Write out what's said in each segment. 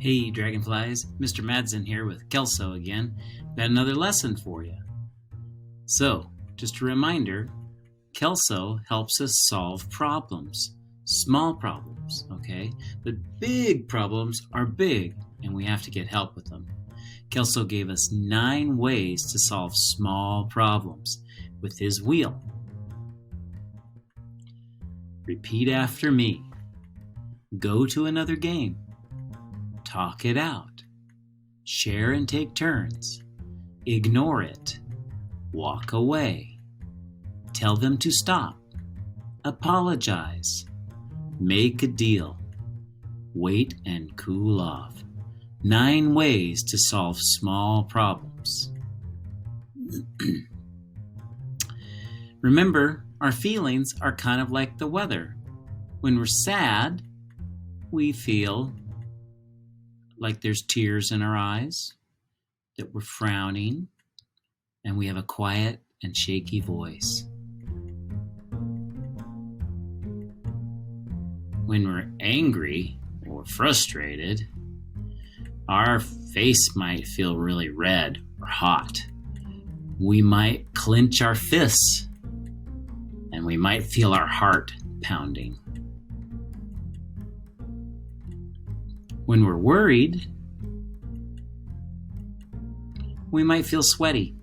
Hey Dragonflies, Mr. Madsen here with Kelso again. Got another lesson for you. So, just a reminder, Kelso helps us solve problems. Small problems, okay? But big problems are big, and we have to get help with them. Kelso gave us 9 ways to solve small problems with his wheel. Repeat after me. Go to another game. Talk it out. Share and take turns. Ignore it. Walk away. Tell them to stop. Apologize. Make a deal. Wait and cool off. 9 ways to solve small problems. Remember, our feelings are kind of like the weather. When we're sad, we feel like there's tears in our eyes, that we're frowning, and we have a quiet and shaky voice. When we're angry or frustrated, our face might feel really red or hot. We might clench our fists, and we might feel our heart pounding. When we're worried, we might feel sweaty,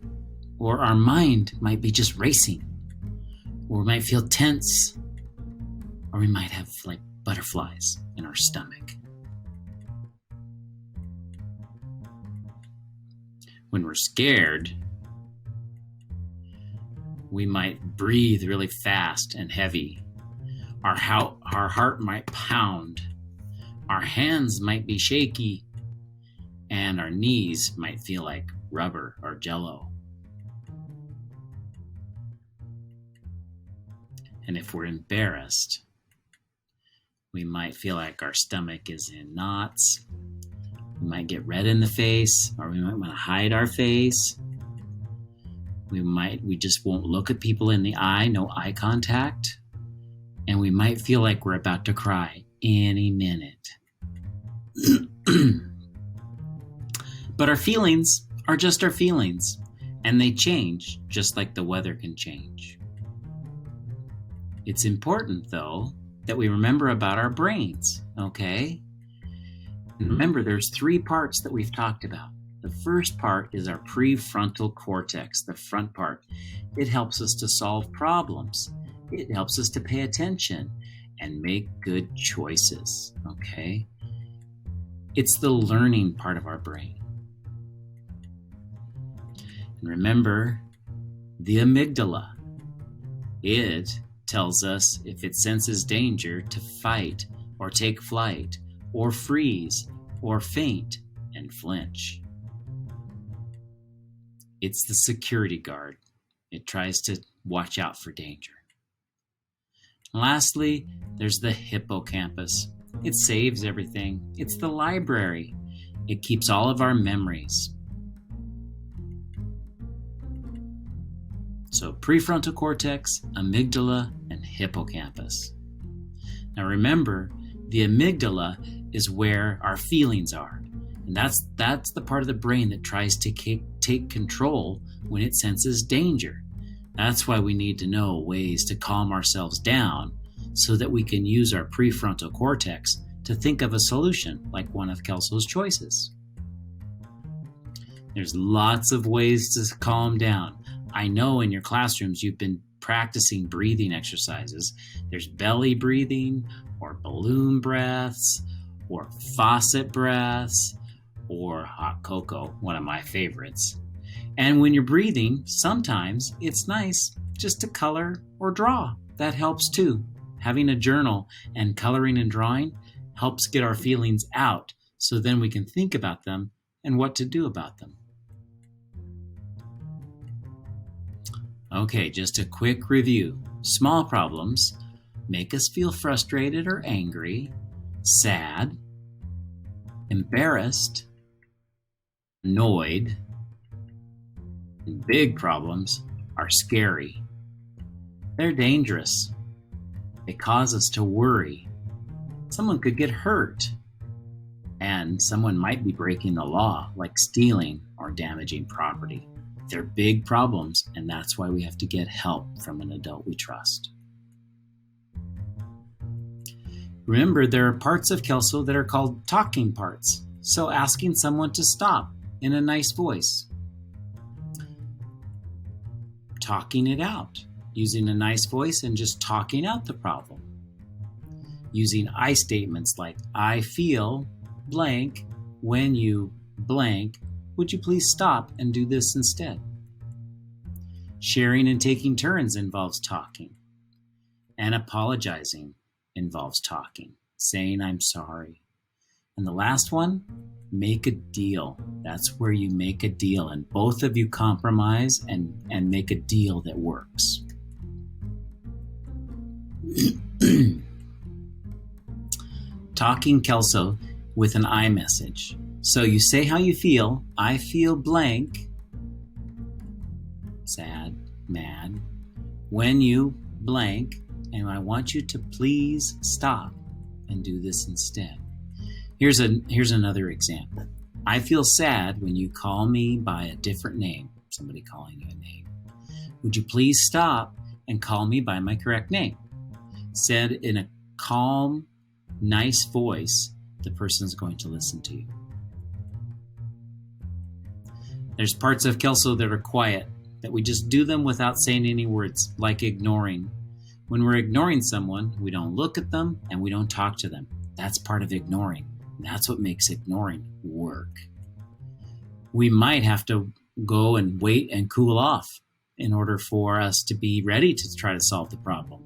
or our mind might be just racing, or we might feel tense, or we might have like butterflies in our stomach. When we're scared, we might breathe really fast and heavy. Our heart might pound. Our hands might be shaky, and our knees might feel like rubber or jello. And if we're embarrassed, we might feel like our stomach is in knots. We might get red in the face, or we might want to hide our face. We just won't look at people in the eye, no eye contact. And we might feel like we're about to cry any minute. But our feelings are just our feelings, and they change just like the weather can change. It's important, though, that we remember about our brains, okay? And remember, there's 3 parts that we've talked about. The first part is our prefrontal cortex, the front part. It helps us to solve problems. It helps us to pay attention and make good choices, okay? It's the learning part of our brain. And remember, the amygdala. It tells us if it senses danger to fight or take flight or freeze or faint and flinch. It's the security guard. It tries to watch out for danger. Lastly, there's the hippocampus. It saves everything. It's the library. It keeps all of our memories. So prefrontal cortex, amygdala, and hippocampus. Now remember, the amygdala is where our feelings are. And that's the part of the brain that tries to take control when it senses danger. That's why we need to know ways to calm ourselves down so that we can use our prefrontal cortex to think of a solution like one of Kelso's choices. There's lots of ways to calm down. I know in your classrooms you've been practicing breathing exercises. There's belly breathing, or balloon breaths, or faucet breaths, or hot cocoa, one of my favorites. And when you're breathing, sometimes it's nice just to color or draw. That helps too. Having a journal and coloring and drawing helps get our feelings out so then we can think about them and what to do about them. Okay, just a quick review. Small problems make us feel frustrated or angry, sad, embarrassed, annoyed, and big problems are scary. They're dangerous. They cause us to worry. Someone could get hurt. And someone might be breaking the law, like stealing or damaging property. They're big problems, and that's why we have to get help from an adult we trust. Remember, there are parts of Kelso that are called talking parts, so asking someone to stop in a nice voice. Talking it out, using a nice voice and just talking out the problem. Using I statements like, I feel blank when you blank, would you please stop and do this instead? Sharing and taking turns involves talking. And apologizing involves talking, saying I'm sorry. And the last one, make a deal. That's where you make a deal and both of you compromise and make a deal that works. Talking Kelso with an I message. So you say how you feel. I feel blank. Sad, mad. When you blank, and I want you to please stop and do this instead. Here's another example. I feel sad when you call me by a different name, somebody calling you a name. Would you please stop and call me by my correct name? Said in a calm, nice voice, the person's going to listen to you. There's parts of Kelso that are quiet, that we just do them without saying any words, like ignoring. When we're ignoring someone, we don't look at them and we don't talk to them. That's part of ignoring. That's what makes ignoring work. We might have to go and wait and cool off in order for us to be ready to try to solve the problem.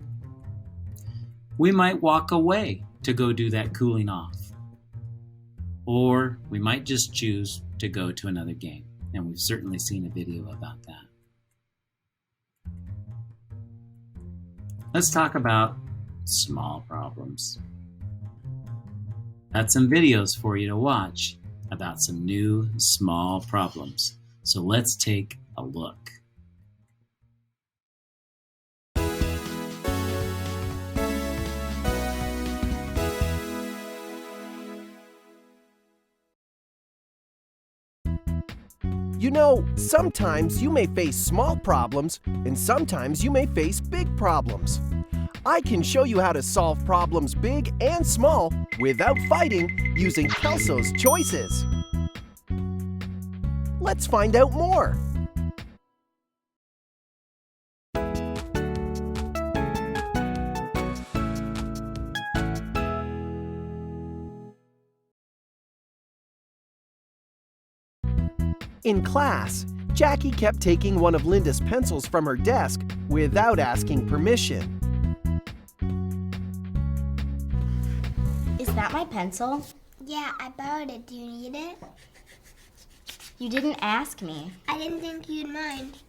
We might walk away to go do that cooling off. Or we might just choose to go to another game. And we've certainly seen a video about that. Let's talk about small problems. Got some videos for you to watch about some new small problems. So let's take a look. You know, sometimes you may face small problems, and sometimes you may face big problems. I can show you how to solve problems big and small without fighting using Kelso's choices. Let's find out more. In class, Jackie kept taking one of Linda's pencils from her desk without asking permission. Is that my pencil? Yeah, I borrowed it. Do you need it? You didn't ask me. I didn't think you'd mind.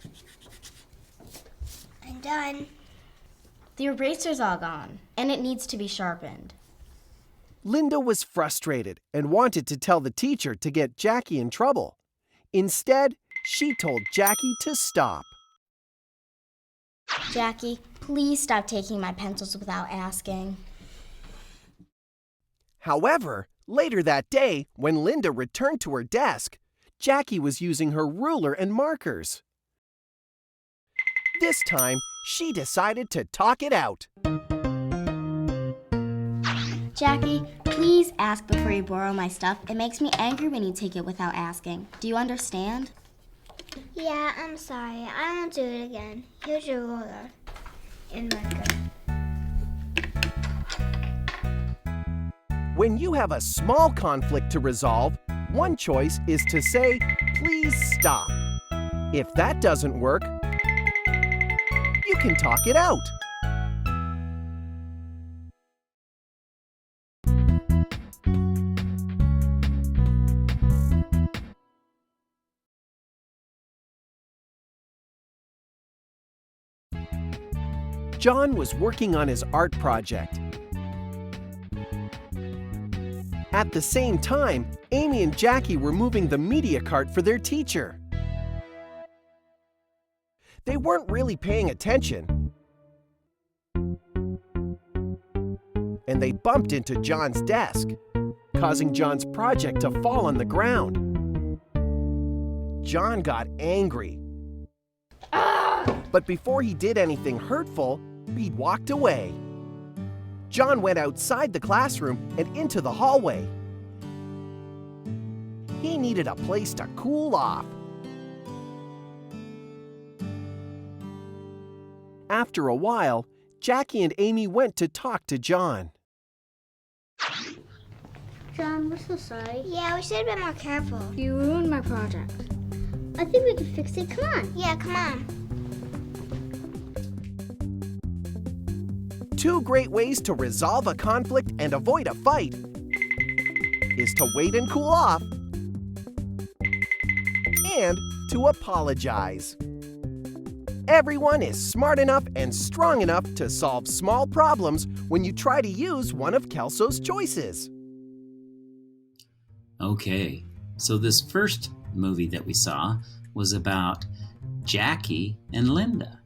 I'm done. The eraser's all gone, and it needs to be sharpened. Linda was frustrated and wanted to tell the teacher to get Jackie in trouble. Instead, she told Jackie to stop. Jackie, please stop taking my pencils without asking. However, later that day, when Linda returned to her desk, Jackie was using her ruler and markers. This time, she decided to talk it out. Jackie, please ask before you borrow my stuff. It makes me angry when you take it without asking. Do you understand? Yeah, I'm sorry. I won't do it again. Here's your ruler and marker. When you have a small conflict to resolve, one choice is to say, please stop. If that doesn't work, you can talk it out. John was working on his art project. At the same time, Amy and Jackie were moving the media cart for their teacher. They weren't really paying attention, and they bumped into John's desk, causing John's project to fall on the ground. John got angry. But before he did anything hurtful, he walked away. John went outside the classroom and into the hallway. He needed a place to cool off. After a while, Jackie and Amy went to talk to John. John, we're so sorry. Yeah, we should have been more careful. You ruined my project. I think we can fix it. Come on. Yeah, come on. Two great ways to resolve a conflict and avoid a fight is to wait and cool off and to apologize. Everyone is smart enough and strong enough to solve small problems when you try to use one of Kelso's choices. Okay, so this first movie that we saw was about Jackie and Linda.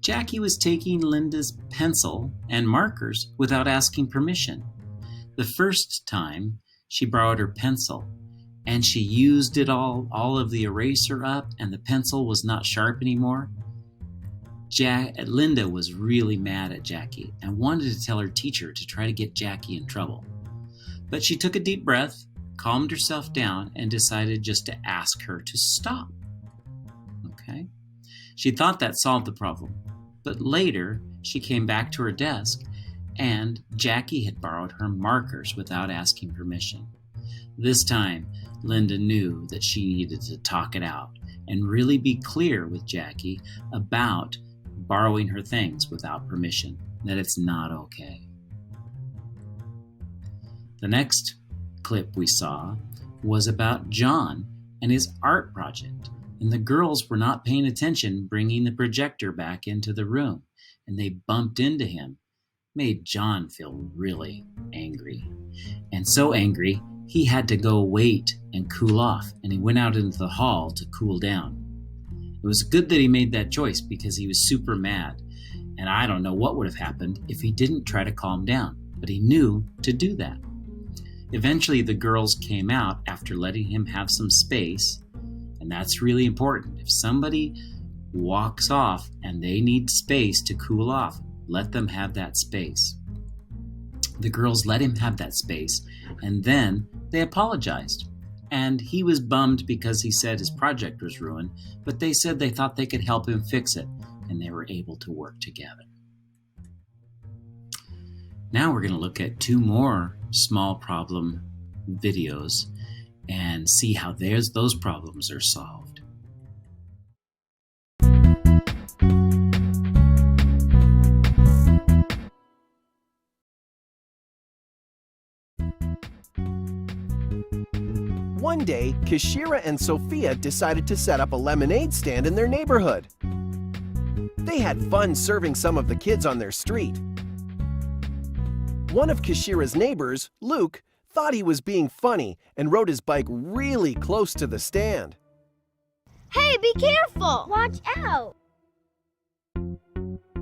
Jackie was taking Linda's pencil and markers without asking permission. The first time, she borrowed her pencil, and she used it all of the eraser up, and the pencil was not sharp anymore. Linda was really mad at Jackie and wanted to tell her teacher to try to get Jackie in trouble. But she took a deep breath, calmed herself down, and decided just to ask her to stop. Okay? She thought that solved the problem. But later, she came back to her desk, and Jackie had borrowed her markers without asking permission. This time, Linda knew that she needed to talk it out and really be clear with Jackie about borrowing her things without permission, that it's not okay. The next clip we saw was about John and his art project. And the girls were not paying attention, bringing the projector back into the room, and they bumped into him. Made John feel really angry. And so angry, he had to go wait and cool off, and he went out into the hall to cool down. It was good that he made that choice because he was super mad, and I don't know what would have happened if he didn't try to calm down, but he knew to do that. Eventually, the girls came out after letting him have some space. And that's really important. If somebody walks off and they need space to cool off, let them have that space. The girls let him have that space, and then they apologized. And he was bummed because he said his project was ruined, but they said they thought they could help him fix it, and they were able to work together. Now we're going to look at two more small problem videos and see how those problems are solved. One day, Kashira and Sophia decided to set up a lemonade stand in their neighborhood. They had fun serving some of the kids on their street. One of Kashira's neighbors, Luke, thought he was being funny and rode his bike really close to the stand. Hey, be careful! Watch out!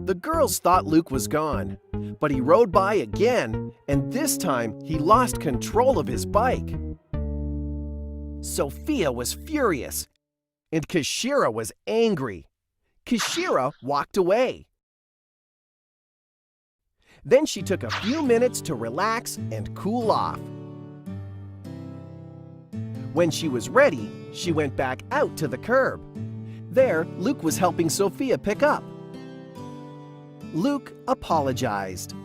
The girls thought Luke was gone, but he rode by again, and this time he lost control of his bike. Sophia was furious, and Kashira was angry. Kashira walked away. Then she took a few minutes to relax and cool off. When she was ready, she went back out to the curb. There, Luke was helping Sophia pick up. Luke apologized.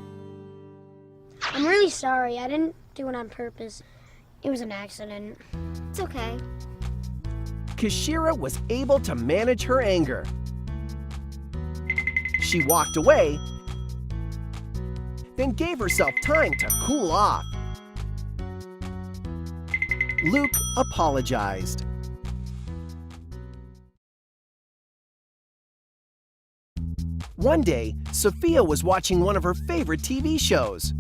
I'm really sorry. I didn't do it on purpose. It was an accident. It's okay. Kashira was able to manage her anger. She walked away, then gave herself time to cool off. Luke apologized. One day, Sophia was watching one of her favorite TV shows.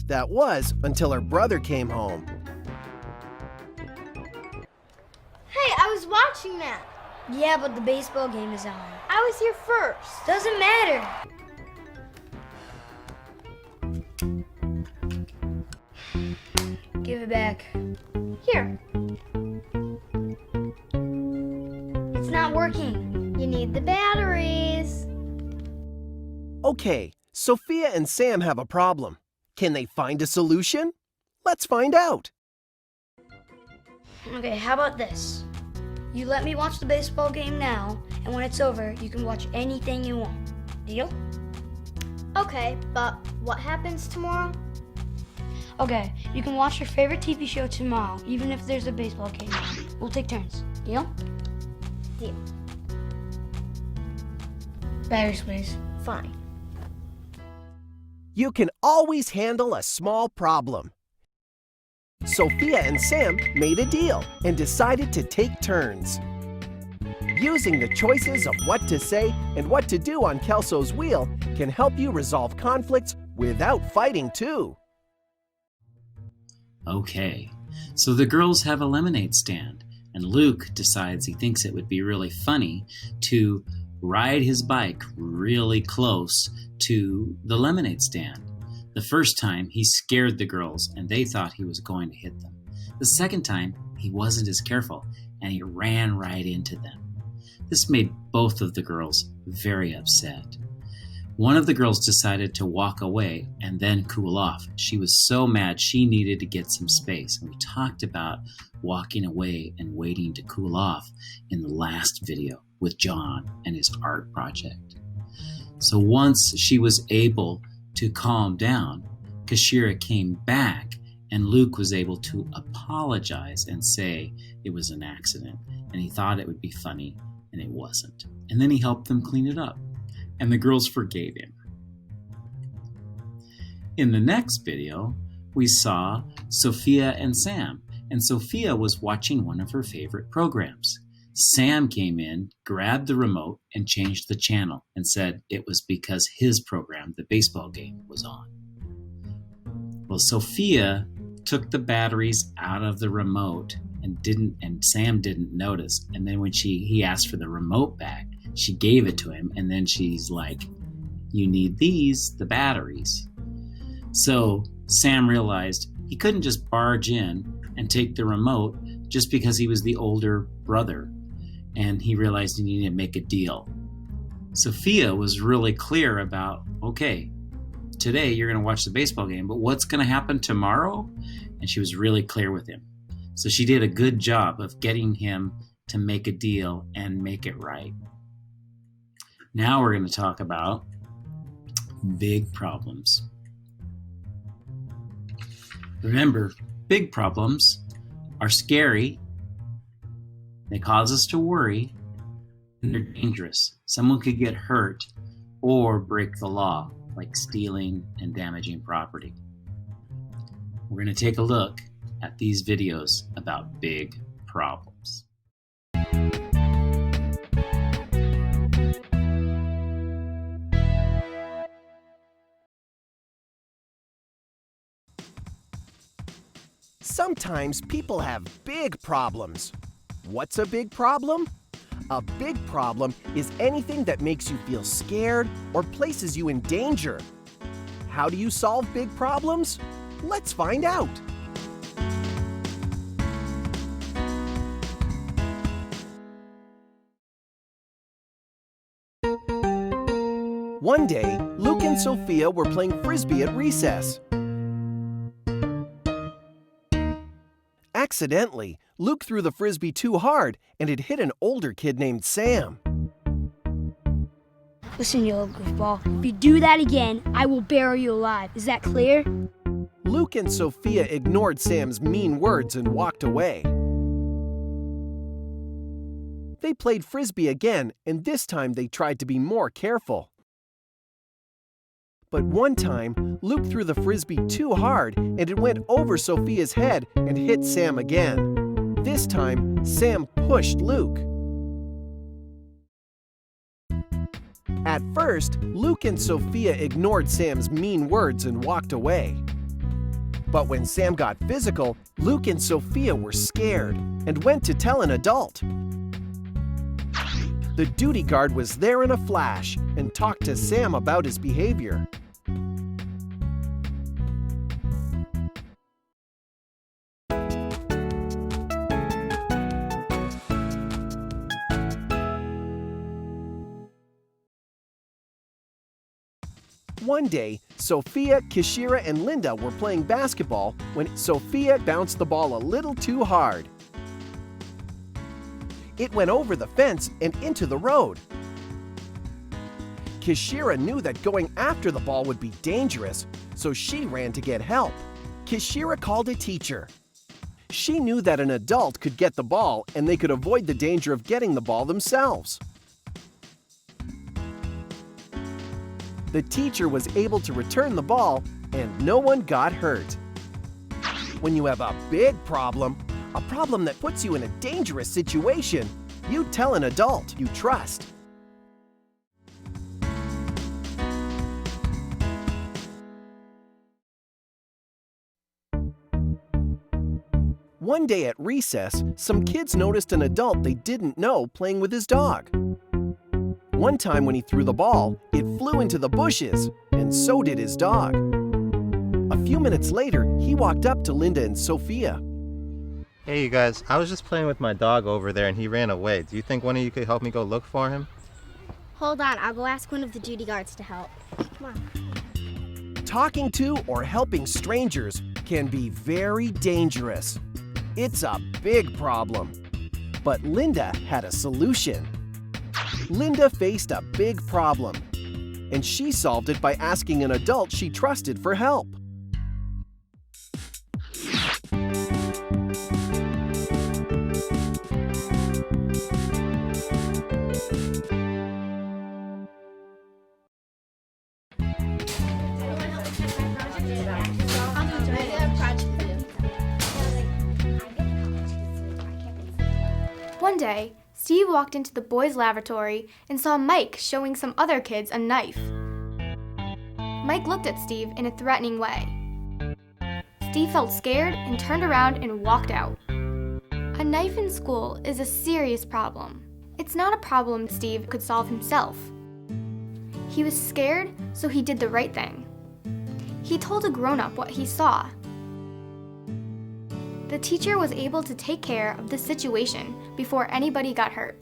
That was until her brother came home. Hey, I was watching that. Yeah, but the baseball game is on. I was here first. Doesn't matter. Give it back. Here. It's not working. You need the batteries. Okay, Sophia and Sam have a problem. Can they find a solution? Let's find out. Okay, how about this? You let me watch the baseball game now, and when it's over, you can watch anything you want. Deal? Okay, but what happens tomorrow? Okay, you can watch your favorite TV show tomorrow, even if there's a baseball game. We'll take turns. Deal? Deal. Batteries, please. Fine. You can always handle a small problem. Sophia and Sam made a deal and decided to take turns. Using the choices of what to say and what to do on Kelso's wheel can help you resolve conflicts without fighting too. Okay, so the girls have a lemonade stand, and Luke decides he thinks it would be really funny to ride his bike really close to the lemonade stand. The first time, he scared the girls, and they thought he was going to hit them. The second time, he wasn't as careful, and he ran right into them. This made both of the girls very upset. One of the girls decided to walk away and then cool off. She was so mad she needed to get some space. And we talked about walking away and waiting to cool off in the last video with John and his art project. So once she was able to calm down, Kashira came back and Luke was able to apologize and say it was an accident and he thought it would be funny and it wasn't. And then he helped them clean it up. And the girls forgave him. In the next video, we saw Sophia and Sam, and Sophia was watching one of her favorite programs. Sam came in, grabbed the remote, and changed the channel and said it was because his program, the baseball game, was on. Well, Sophia took the batteries out of the remote and Sam didn't notice. And then when he asked for the remote back, she gave it to him, and then she's like, you need these, the batteries. So Sam realized he couldn't just barge in and take the remote just because he was the older brother, and he realized he needed to make a deal. Sophia was really clear about, okay, today you're going to watch the baseball game, but what's going to happen tomorrow? And she was really clear with him. So she did a good job of getting him to make a deal and make it right. Now we're going to talk about big problems. Remember, big problems are scary, they cause us to worry, and they're dangerous. Someone could get hurt or break the law, like stealing and damaging property. We're going to take a look at these videos about big problems. Sometimes people have big problems. What's a big problem? A big problem is anything that makes you feel scared or places you in danger. How do you solve big problems? Let's find out. One day, Luke and Sophia were playing frisbee at recess. Accidentally, Luke threw the frisbee too hard and it hit an older kid named Sam. Listen, you little goofball. If you do that again, I will bury you alive. Is that clear? Luke and Sophia ignored Sam's mean words and walked away. They played frisbee again, and this time they tried to be more careful. But one time, Luke threw the frisbee too hard and it went over Sophia's head and hit Sam again. This time, Sam pushed Luke. At first, Luke and Sophia ignored Sam's mean words and walked away. But when Sam got physical, Luke and Sophia were scared and went to tell an adult. The duty guard was there in a flash and talked to Sam about his behavior. One day, Sophia, Kishira, and Linda were playing basketball when Sophia bounced the ball a little too hard. It went over the fence and into the road. Kishira knew that going after the ball would be dangerous, so she ran to get help. Kishira called a teacher. She knew that an adult could get the ball and they could avoid the danger of getting the ball themselves. The teacher was able to return the ball and no one got hurt. When you have a big problem, a problem that puts you in a dangerous situation, you tell an adult you trust. One day at recess, some kids noticed an adult they didn't know playing with his dog. One time when he threw the ball, it flew into the bushes, and so did his dog. A few minutes later, he walked up to Linda and Sophia. Hey you guys, I was just playing with my dog over there and he ran away. Do you think one of you could help me go look for him? Hold on, I'll go ask one of the duty guards to help. Come on. Talking to or helping strangers can be very dangerous. It's a big problem. But Linda had a solution. Linda faced a big problem, and she solved it by asking an adult she trusted for help. One day, Steve walked into the boys' lavatory and saw Mike showing some other kids a knife. Mike looked at Steve in a threatening way. Steve felt scared and turned around and walked out. A knife in school is a serious problem. It's not a problem Steve could solve himself. He was scared, so he did the right thing. He told a grown-up what he saw. The teacher was able to take care of the situation before anybody got hurt.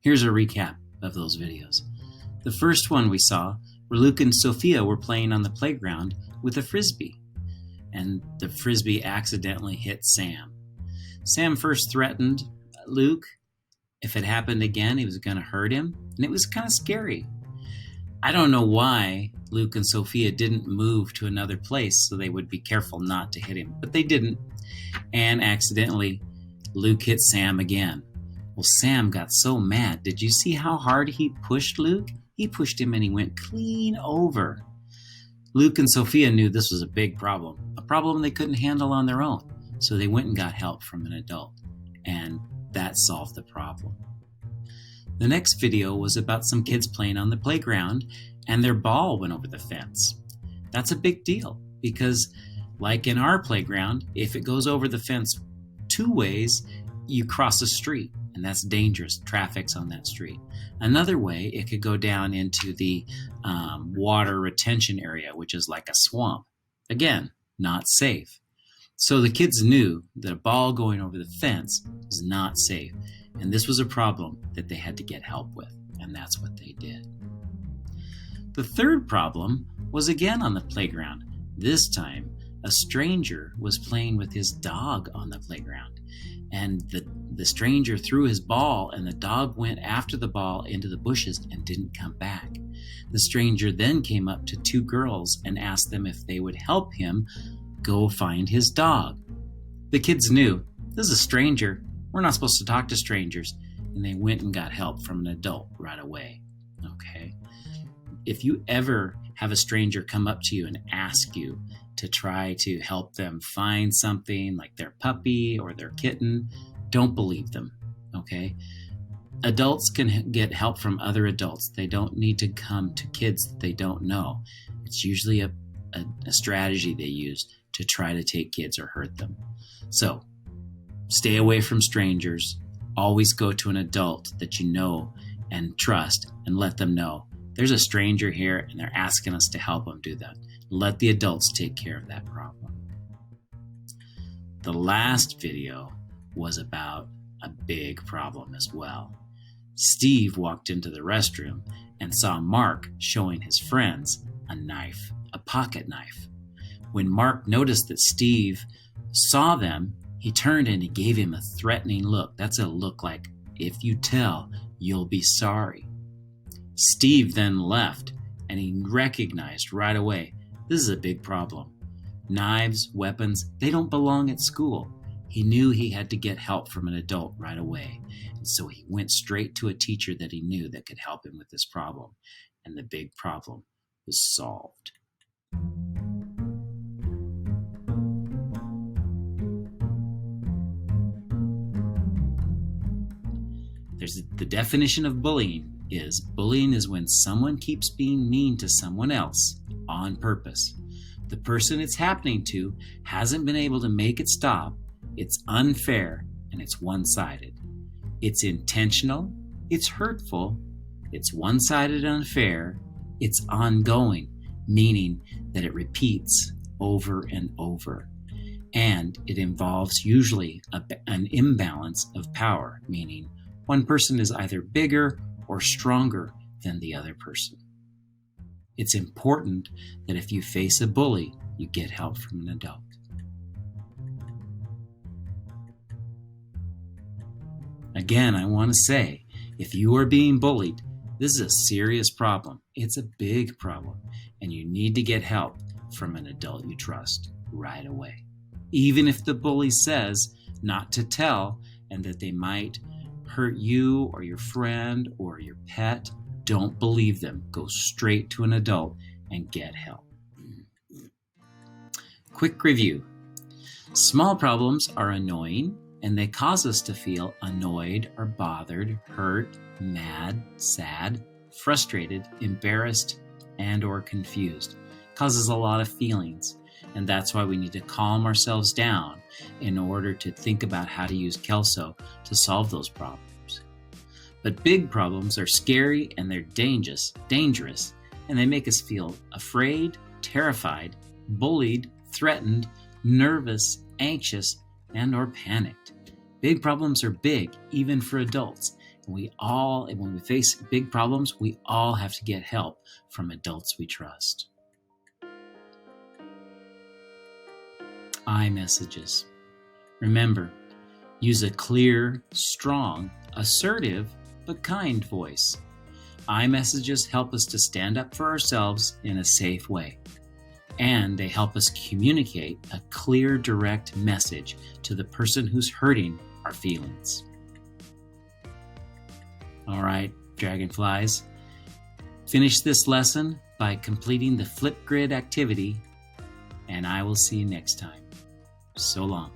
Here's a recap of those videos. The first one we saw where Luke and Sophia were playing on the playground with a frisbee, and the frisbee accidentally hit Sam. Sam first threatened Luke if it happened again, he was going to hurt him, and it was kind of scary. I don't know why Luke and Sophia didn't move to another place so they would be careful not to hit him, but they didn't, and accidentally Luke hit Sam again. Well, Sam got so mad. Did you see how hard he pushed Luke? He pushed him and he went clean over. Luke and Sophia knew this was a big problem, a problem they couldn't handle on their own, so they went and got help from an adult, and that solved the problem. The next video was about some kids playing on the playground and their ball went over the fence. That's a big deal because, like in our playground, if it goes over the fence two ways, you cross a street and that's dangerous. Traffic's on that street. Another way, it could go down into the water retention area, which is like a swamp. Again, not safe. So the kids knew that a ball going over the fence was not safe. And this was a problem that they had to get help with, and that's what they did. The third problem was again on the playground. This time, a stranger was playing with his dog on the playground, and the stranger threw his ball, and the dog went after the ball into the bushes and didn't come back. The stranger then came up to two girls and asked them if they would help him go find his dog. The kids knew, this is a stranger. We're not supposed to talk to strangers. And they went and got help from an adult right away. Okay? If you ever have a stranger come up to you and ask you to try to help them find something like their puppy or their kitten, don't believe them. Okay? Adults can get help from other adults. They don't need to come to kids that they don't know. It's usually a strategy they use to try to take kids or hurt them. So, stay away from strangers. Always go to an adult that you know and trust and let them know there's a stranger here and they're asking us to help them do that. Let the adults take care of that problem. The last video was about a big problem as well. Steve walked into the restroom and saw Mark showing his friends a knife, a pocket knife. When Mark noticed that Steve saw them, he turned and he gave him a threatening look. That's a look like, if you tell, you'll be sorry. Steve then left, and he recognized right away, this is a big problem. Knives, weapons, they don't belong at school. He knew he had to get help from an adult right away, and so he went straight to a teacher that he knew that could help him with this problem, and the big problem was solved. The definition of bullying is when someone keeps being mean to someone else on purpose. The person it's happening to hasn't been able to make it stop. It's unfair and it's one-sided. It's intentional, it's hurtful, it's one-sided and unfair, it's ongoing, meaning that it repeats over and over. And it involves usually an imbalance of power, meaning one person is either bigger or stronger than the other person. It's important that if you face a bully, you get help from an adult. Again, I want to say, if you are being bullied, this is a serious problem. It's a big problem, and you need to get help from an adult you trust right away. Even if the bully says not to tell and that they might hurt you or your friend or your pet, don't believe them. Go straight to an adult and get help. Quick review. Small problems are annoying and they cause us to feel annoyed or bothered, hurt, mad, sad, frustrated, embarrassed, and or confused. Causes a lot of feelings, and that's why we need to calm ourselves down in order to think about how to use Kelso to solve those problems. But big problems are scary and they're dangerous, and they make us feel afraid, terrified, bullied, threatened, nervous, anxious, and or panicked. Big problems are big, even for adults. And when we face big problems, we all have to get help from adults we trust. iMessages. Remember, use a clear, strong, assertive, but kind voice. iMessages help us to stand up for ourselves in a safe way. And they help us communicate a clear, direct message to the person who's hurting our feelings. All right, dragonflies, finish this lesson by completing the flip grid activity, and I will see you next time. So long.